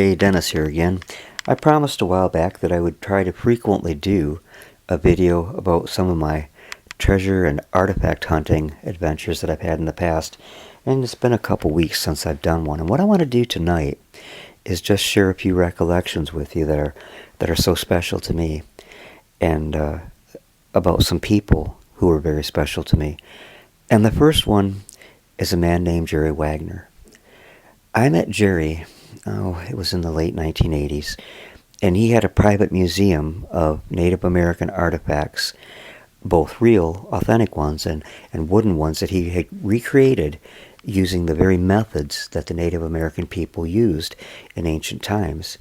Hey, Dennis here again. I promised a while back that I would try to frequently do a video about some of my treasure and artifact hunting adventures that I've had in the past, and it's been a couple weeks since I've done one. And what I want to do tonight is just share a few recollections with you that are so special to me, and about some people who were very special to me. And the first one is a man named Jerry Wagner. I met Jerry, it was in the late 1980s, and he had a private museum of Native American artifacts, both real, authentic ones, and wooden ones that he had recreated using the very methods that the Native American people used in ancient times.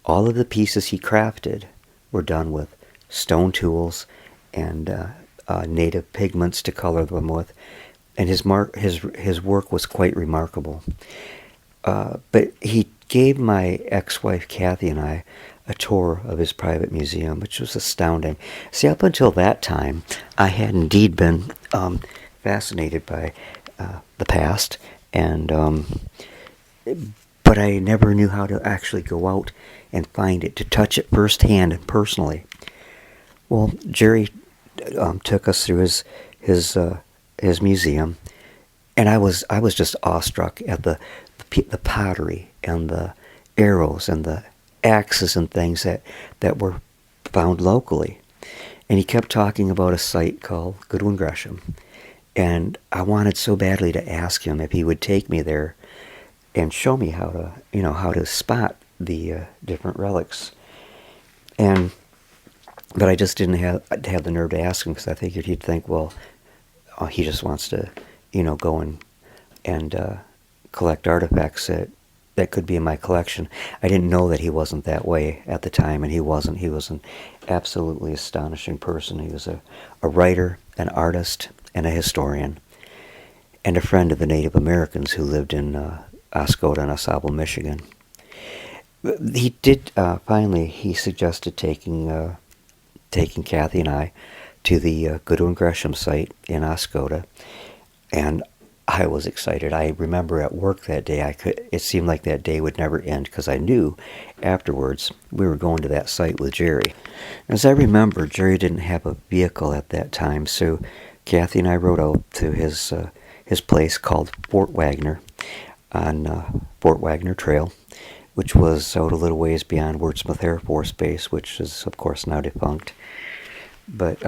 All of the pieces he crafted were done with stone tools and native pigments to color them with, and his work was quite remarkable. But he gave my ex-wife Kathy and I a tour of his private museum, which was astounding. See, up until that time, I had indeed been fascinated by the past, but I never knew how to actually go out and find it, to touch it firsthand and personally. Well, Jerry took us through his museum, and I was just awestruck at the pottery and the arrows and the axes and things that were found locally. And he kept talking about a site called Goodwin Gresham, and I wanted so badly to ask him if he would take me there and show me how to spot the different relics. But I just didn't have the nerve to ask him, because I figured he'd think, well, he just wants to, go and collect artifacts that could be in my collection. I didn't know that he wasn't that way at the time, and he wasn't. He was an absolutely astonishing person. He was a writer, an artist, and a historian, and a friend of the Native Americans who lived in Oscoda and Osable, Michigan. He did finally. He suggested taking Kathy and I to the Goodwin Gresham site in Oscoda, and I was excited. I remember at work that day, it seemed like that day would never end, because I knew afterwards we were going to that site with Jerry. As I remember, Jerry didn't have a vehicle at that time, so Kathy and I rode out to his place called Fort Wagner on Fort Wagner Trail, which was out a little ways beyond Wurtsmith Air Force Base, which is, of course, now defunct. But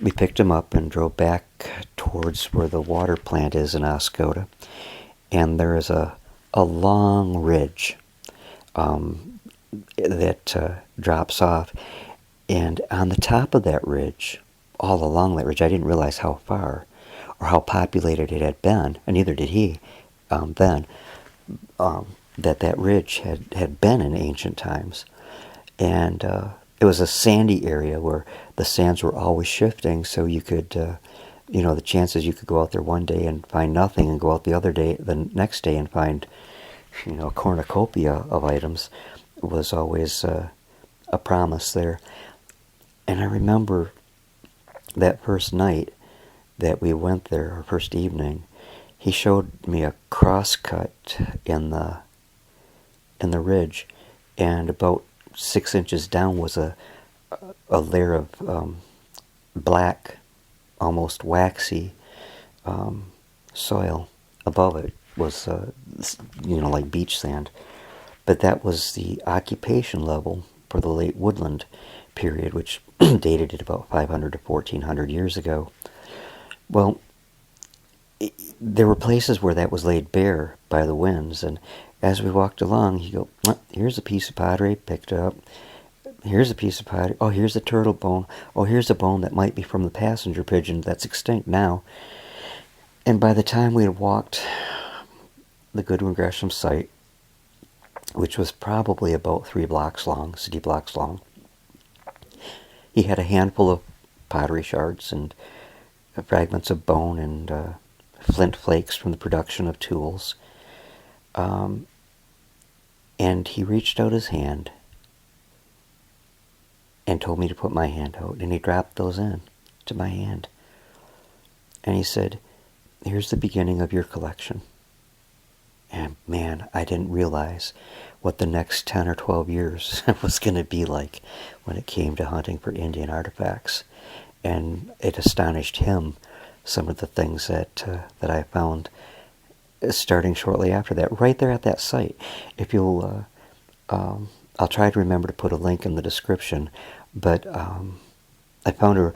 we picked him up and drove back towards where the water plant is in Oscoda. And there is a long ridge that drops off. And on the top of that ridge, all along that ridge, I didn't realize how far or how populated it had been, and neither did he then, that ridge had been in ancient times. And it was a sandy area where the sands were always shifting, so you could, the chances you could go out there one day and find nothing, and go out the next day and find, a cornucopia of items, was always a promise there. And I remember that first night that we went there, or first evening, he showed me a crosscut in the ridge, and about 6 inches down was a layer of black, almost waxy soil. Above it was like beach sand, but that was the occupation level for the late woodland period, which dated at about 500 to 1400 years ago. Well, there were places where that was laid bare by the winds, and as we walked along, he'd go, here's a piece of pottery, picked it up. Here's a piece of pottery. Oh, here's a turtle bone. Oh, here's a bone that might be from the passenger pigeon that's extinct now. And by the time we had walked the Goodwin Gresham site, which was probably about 3 blocks long, city blocks long, he had a handful of pottery shards and fragments of bone and flint flakes from the production of tools. And he reached out his hand and told me to put my hand out, and he dropped those in to my hand. And he said, here's the beginning of your collection. And man, I didn't realize what the next 10 or 12 years was going to be like when it came to hunting for Indian artifacts. And it astonished him, some of the things that I found starting shortly after that, right there at that site. If you'll, I'll try to remember to put a link in the description, but I found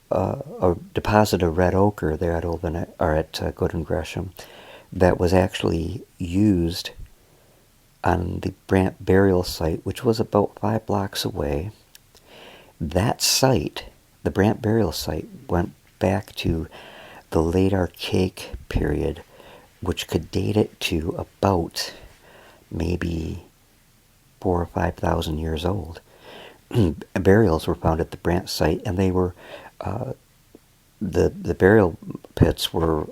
a deposit of red ochre there at Goodwin Gresham that was actually used on the Brant burial site, which was about 5 blocks away. That site, the Brant burial site, went back to the late Archaic period, which could date it to about maybe 4,000 or 5,000 years old. Burials were found at the Brant site, and they were the burial pits were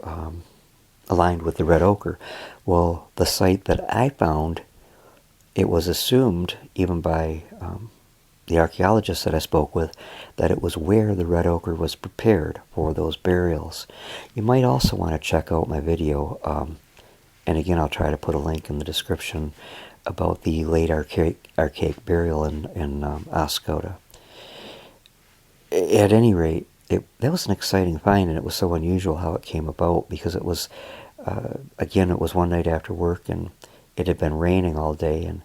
aligned with the red ochre. Well, the site that I found, it was assumed, even by the archaeologists that I spoke with, that it was where the red ochre was prepared for those burials. You might also want to check out my video, and again, I'll try to put a link in the description, about the late archaic burial in Oscoda. At any rate, that was an exciting find, and it was so unusual how it came about, because it was, again, it was one night after work, and it had been raining all day, and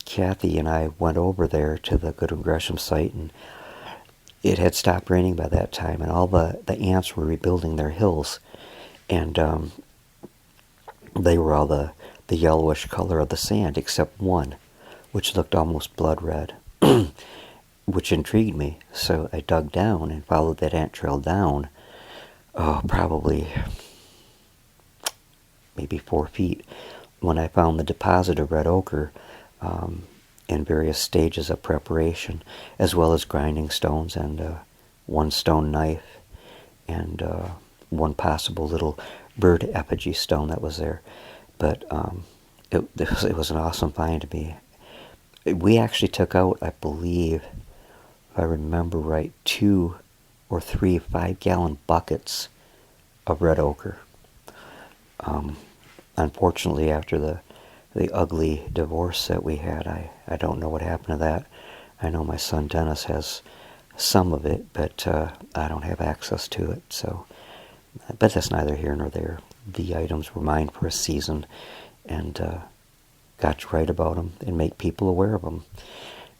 Kathy and I went over there to the Goodwin Gresham site, and it had stopped raining by that time, and all the ants were rebuilding their hills, and they were all the yellowish color of the sand, except one, which looked almost blood red, which intrigued me. So I dug down and followed that ant trail down, probably maybe 4 feet, when I found the deposit of red ochre in various stages of preparation, as well as grinding stones and one stone knife and one possible little bird effigy stone that was there. But it was an awesome find to me. We actually took out, I believe, if I remember right, 2 or 3 5-gallon buckets of red ochre. Unfortunately, after the ugly divorce that we had, I don't know what happened to that. I know my son Dennis has some of it, but I don't have access to it. So, but that's neither here nor there. The items were mine for a season, and got to write about them and make people aware of them.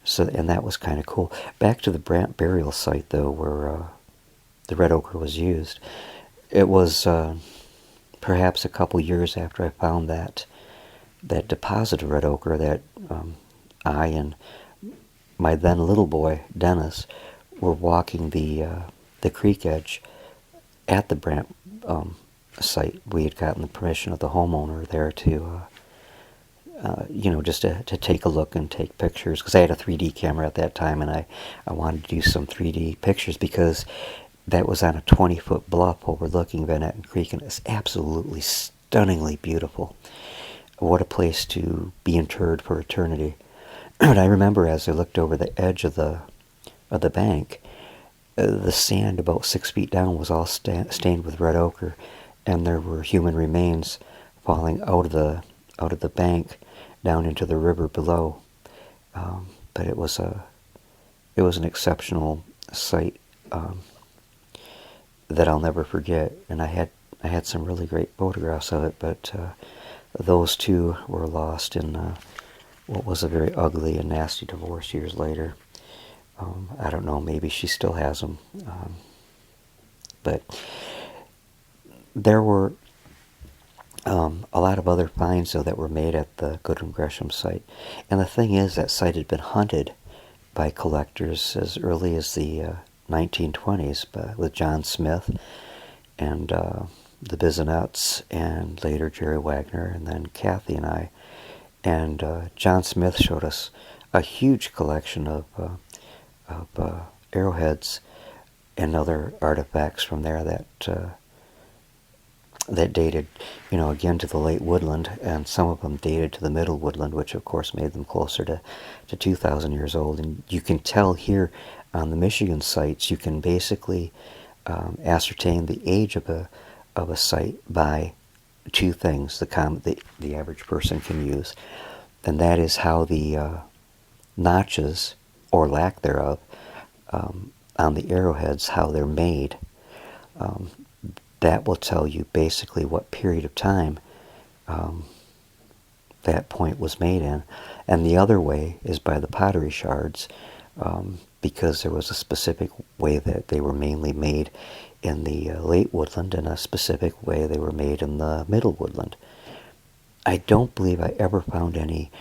So, and that was kind of cool. Back to the Brant burial site, though, where the red ochre was used. It was perhaps a couple years after I found that deposit of red ochre that I and my then little boy Dennis were walking the creek edge at the Brant site. We had gotten the permission of the homeowner there to, just to take a look and take pictures, because I had a 3D camera at that time, and I wanted to do some 3D pictures, because that was on a 20-foot bluff overlooking Van Etten Creek, and it's absolutely stunningly beautiful. What a place to be interred for eternity. And I remember as I looked over the edge of the bank, the sand about 6 feet down was all stained with red ochre, and there were human remains falling out of the bank down into the river below. But it was an exceptional sight that I'll never forget. And I had some really great photographs of it, but those 2 were lost in what was a very ugly and nasty divorce years later. I don't know, maybe she still has them. But there were a lot of other finds, though, that were made at the Goodwin Gresham site. And the thing is, that site had been hunted by collectors as early as the 1920s with John Smith and the Bissonnettes, and later Jerry Wagner, and then Kathy and I. And John Smith showed us a huge collection of arrowheads and other artifacts from there that dated, again to the late woodland, and some of them dated to the middle woodland, which of course made them closer to 2,000 years old. And you can tell here on the Michigan sites, you can basically ascertain the age of a site by two things the average person can use, and that is how the notches, or lack thereof, on the arrowheads, how they're made. That will tell you basically what period of time that point was made in. And the other way is by the pottery shards, because there was a specific way that they were mainly made in the late woodland, and a specific way they were made in the middle woodland. I don't believe I ever found any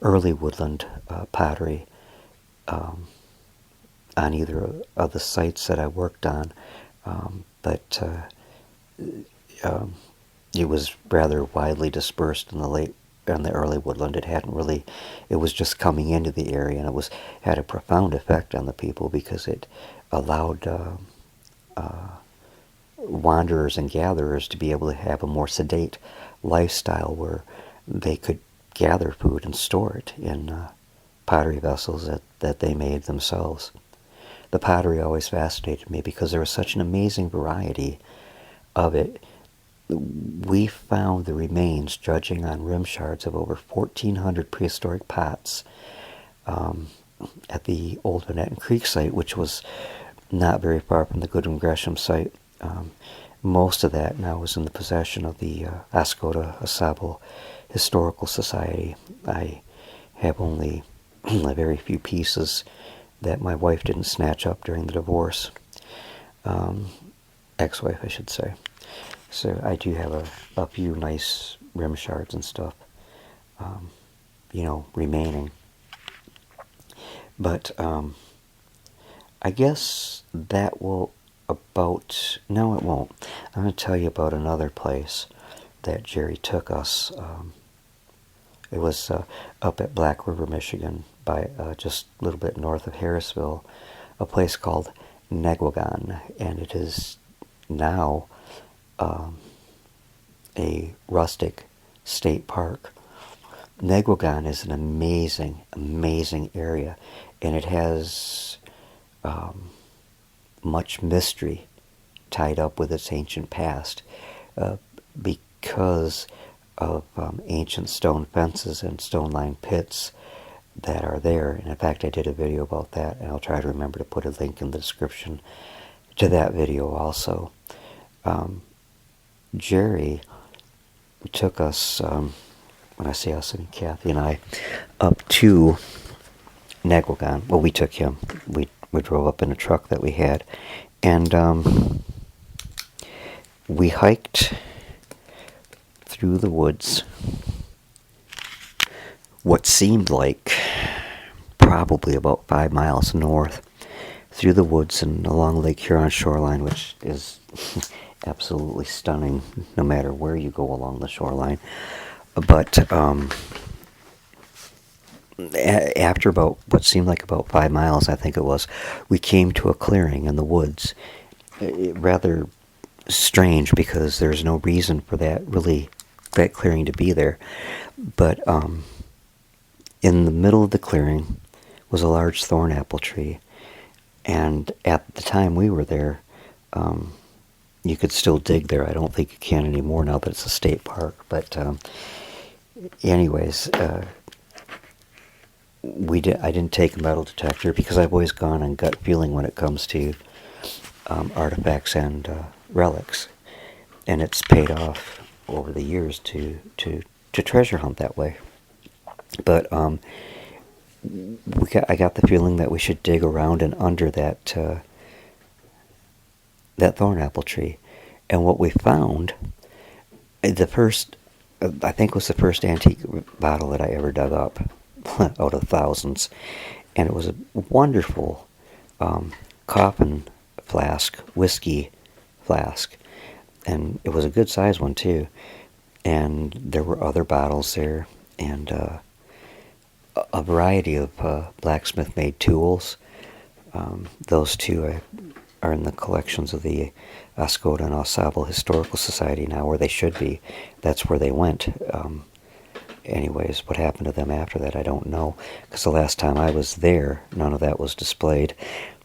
early woodland pottery on either of the sites that I worked on, but it was rather widely dispersed in the early woodland. It was just coming into the area, and it had a profound effect on the people, because it allowed wanderers and gatherers to be able to have a more sedate lifestyle, where they could gather food and store it in pottery vessels that they made themselves. The pottery always fascinated me because there was such an amazing variety of it. We found the remains, judging on rim shards, of over 1,400 prehistoric pots at the old Vanetton Creek site, which was not very far from the Goodwin Gresham site. Most of that now is in the possession of the Oscoda Asable Historical Society. I have only a very few pieces that my wife didn't snatch up during the divorce. Ex-wife, I should say. So I do have a few nice rim shards and stuff, remaining. But I guess that will no, it won't. I'm going to tell you about another place that Jerry took us. It was up at Black River, Michigan, by just a little bit north of Harrisville, a place called Neguigon, and it is now a rustic state park. Neguigon is an amazing, amazing area, and it has much mystery tied up with its ancient past, because of ancient stone fences and stone-lined pits that are there. And in fact, I did a video about that, and I'll try to remember to put a link in the description to that video also. Jerry took us, when I say us, I mean Kathy and I, up to Neguigon. Well, we took him. We drove up in a truck that we had, and we hiked through the woods what seemed like probably about 5 miles north, through the woods and along Lake Huron shoreline, which is absolutely stunning no matter where you go along the shoreline. But after about what seemed like about 5 miles, I think it was, we came to a clearing in the woods. Rather strange, because there's no reason for that clearing to be there. But in the middle of the clearing was a large thorn apple tree, and at the time we were there, you could still dig there. I don't think you can anymore now that it's a state park. But anyways, I didn't take a metal detector, because I've always gone on gut feeling when it comes to artifacts and relics, and it's paid off over the years to treasure hunt that way. But I got the feeling that we should dig around and under that thorn apple tree, and what we found, I think it was the first antique bottle that I ever dug up out of thousands, and it was a wonderful coffin flask, whiskey flask, and it was a good sized one too. And there were other bottles there, and a variety of blacksmith made tools. Those two are in the collections of the Oscoda and Osable Historical Society now, where they should be. That's where they went. Anyways, what happened to them after that, I don't know, because the last time I was there, none of that was displayed.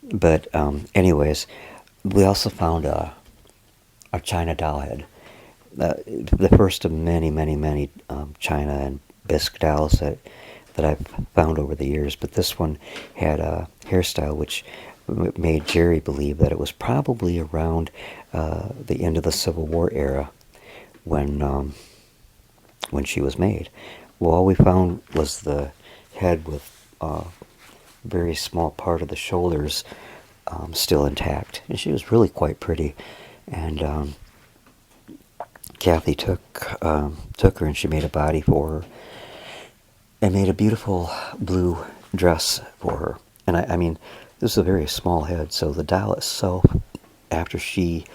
But anyways, we also found a china doll head the first of many, many, many china and bisque dolls that I've found over the years. But this one had a hairstyle which made Jerry believe that it was probably around the end of the Civil War era when she was made. Well, all we found was the head with a very small part of the shoulders still intact, and she was really quite pretty. And Kathy took her and she made a body for her and made a beautiful blue dress for her. And I mean, this is a very small head, so the doll itself, after she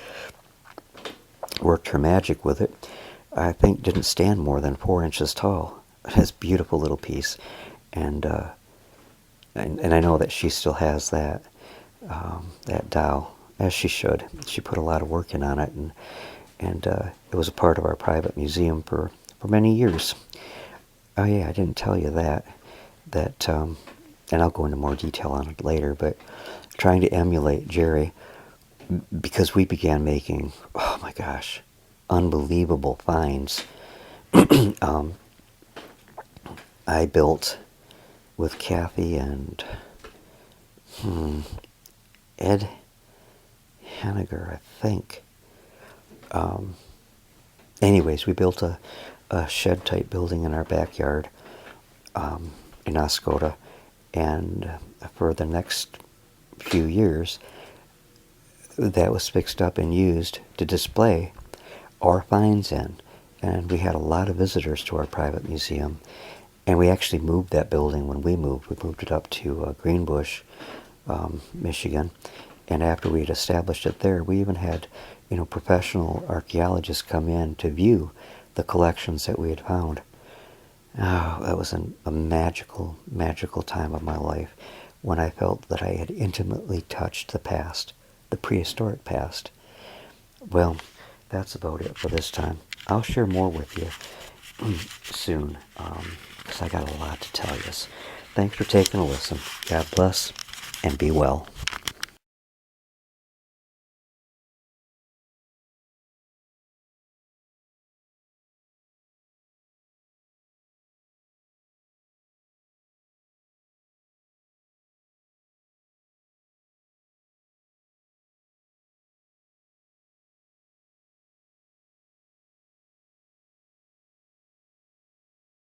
worked her magic with it, I think didn't stand more than 4 inches tall. It has a beautiful little piece, and I know that she still has that doll, as she should. She put a lot of work in on it, and it was a part of our private museum for many years. Oh yeah, I didn't tell you that, and I'll go into more detail on it later, but trying to emulate Jerry, because we began making, oh my gosh, unbelievable finds. I built with Kathy and Ed Henniger, I think. Anyways, we built a shed-type building in our backyard in Oscoda, and for the next few years, that was fixed up and used to display our finds in. And we had a lot of visitors to our private museum. And we actually moved that building when we moved. We moved it up to Greenbush, Michigan. And after we had established it there, we even had, professional archaeologists come in to view the collections that we had found. Oh, that was a magical, magical time of my life when I felt that I had intimately touched the past, the prehistoric past. Well, that's about it for this time. I'll share more with you soon, because I got a lot to tell you. Thanks for taking a listen. God bless, and be well.